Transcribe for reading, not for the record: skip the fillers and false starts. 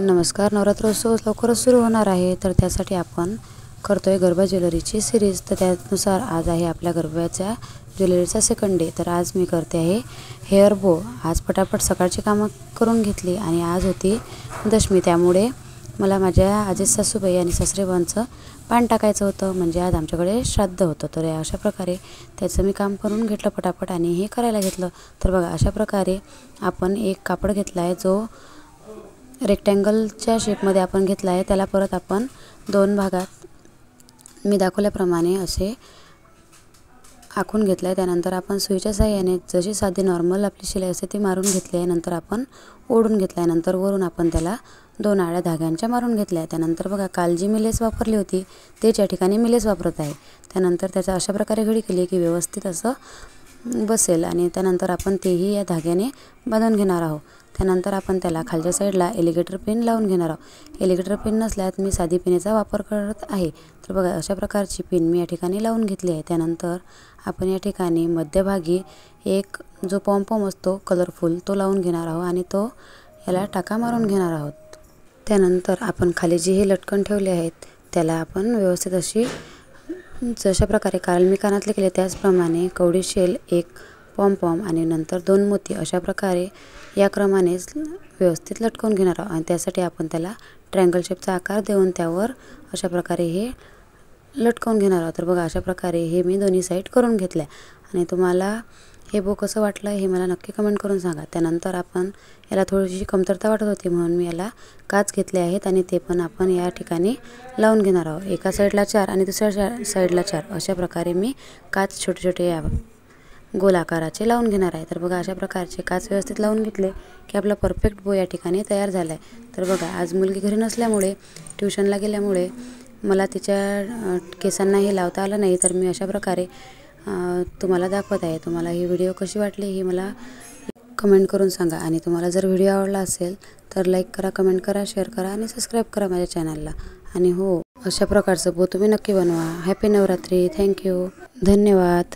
नमस्कार. नवरात्रोत्सव लवकरच सुरू होणार आहे, तर त्यासाठी आपण करतोय गरबा ज्वेलरीची सिरीज. तर त्यानुसार आज आहे आपल्या गरब्याच्या ज्वेलरीचा सेकंड डे. तर आज मी करते आहे हेअर बो. आज पटापट सकाळची कामं करून घेतली आणि आज होती दशमी, त्यामुळे मला माझ्या आजी सासूबाई आणि सासरेबांचं पान टाकायचं होतं, म्हणजे आज आमच्याकडे श्राद्ध होतं. तर अशा प्रकारे त्याचं मी काम करून घेतलं पटापट आणि हे करायला घेतलं. तर बघा, अशा प्रकारे आपण एक कापड घेतला आहे, जो रेक्टँगलच्या शेपमध्ये आपण घेतला आहे. त्याला परत आपण दोन भागात मी दाखवल्याप्रमाणे असे आखून घेतलं आहे. त्यानंतर आपण सुईच्या साहाय्याने जशी साधी नॉर्मल आपली शिलाई असते ती मारून घेतली आहे. नंतर आपण ओढून घेतला आहे. नंतर वरून आपण त्याला दोन आड्या धाग्यांच्या मारून घेतल्या आहे. त्यानंतर बघा, काल जी मी लेस वापरली होती तेच या ठिकाणी मी लेस वापरत आहे. त्यानंतर त्याचा अशा प्रकारे घडी केली की व्यवस्थित असं बसेल आणि त्यानंतर आपण तेही या धाग्याने बांधून घेणार आहोत. त्यानंतर आपण त्याला खालच्या साईडला एलिगेटर पिन लावून घेणार आहोत. एलिगेटर पिन नसल्यास मी साधी पिनेचा वापर करत आहे. तर बघा, अशा प्रकारची पिन मी या ठिकाणी लावून घेतली आहे. त्यानंतर आपण या ठिकाणी मध्यभागी एक जो पॉम्पॉम असतो कलरफुल तो लावून घेणार आहोत आणि तो याला टाका मारून घेणार आहोत. त्यानंतर आपण खाली जे हे लटकन ठेवले आहेत त्याला आपण व्यवस्थित अशी जशा प्रकारे काल मी कानातले केले त्याचप्रमाणे कवडी शेल, एक पॉम्पॉम आणि नंतर दोन मोती अशा प्रकारे या क्रमानेच व्यवस्थित लटकवून घेणार आहोत. आणि त्यासाठी आपण त्याला ट्रायंगल शेपचा आकार देऊन त्यावर अशा प्रकारे हे लटकवून घेणार आहोत. तर बघा, अशा प्रकारे हे मी दोन्ही साईड करून घेतल्या आणि तुम्हाला हे बो कसं वाटलं हे मला नक्की कमेंट करून सांगा. त्यानंतर आपण याला थोडीशी कमतरता वाटत होती म्हणून मी याला काच घेतले आहेत आणि ते पण आपण या ठिकाणी लावून घेणार आहोत. एका साईडला 4 आणि दुसऱ्या साईडला 4 अशा प्रकारे मी काच छोटे छोटे या गोल आकाराचे लावून घेणार आहे. तर बघा, अशा प्रकारचे काच व्यवस्थित लावून घेतले की आपला परफेक्ट बो या ठिकाणी तयार झाला आहे. तर बघा, आज मुलगी घरी नसल्यामुळे ट्युशनला गेल्यामुळे मला तिच्या केसांना हे लावता आलं नाही, तर मी अशा प्रकारे तुम्हाला दाखवत आहे. तुम्हाला ही व्हिडिओ कशी वाटली हे मला कमेंट करून सांगा आणि तुम्हाला जर व्हिडिओ आवडला असेल तर लाईक करा, कमेंट करा, शेअर करा आणि सबस्क्राईब करा माझ्या चॅनलला. आणि हो, अशा प्रकारचं बो तुम्ही नक्की बनवा. हॅपी नवरात्री. थँक्यू. धन्यवाद.